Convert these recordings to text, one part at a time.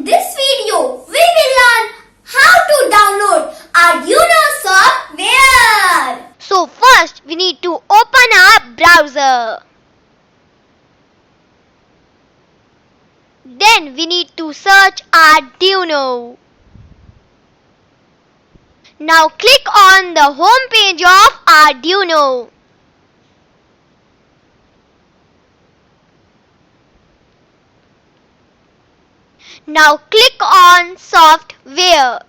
this video, we will learn how to download Arduino software. So first, we need to open our browser. Then we need to search Arduino. Now click on the home page of Arduino. Now click on Software.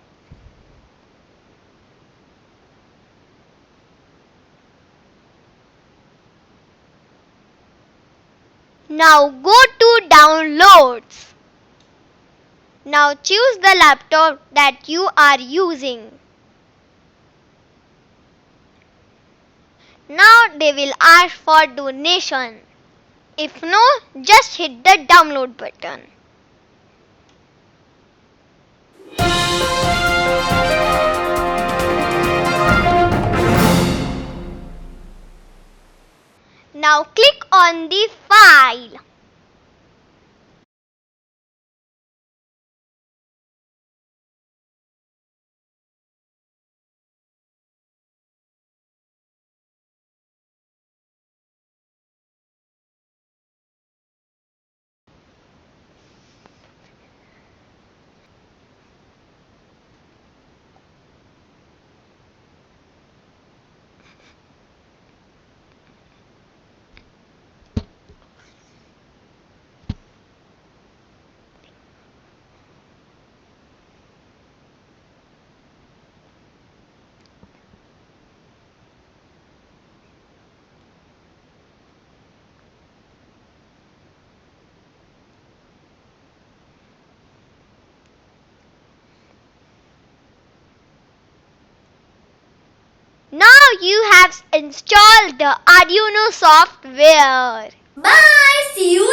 Now go to Downloads. Now choose the laptop that you are using. Now they will ask for donation. If no, just hit the download button. Now click on the file. Now you have installed the Arduino software. Bye. See you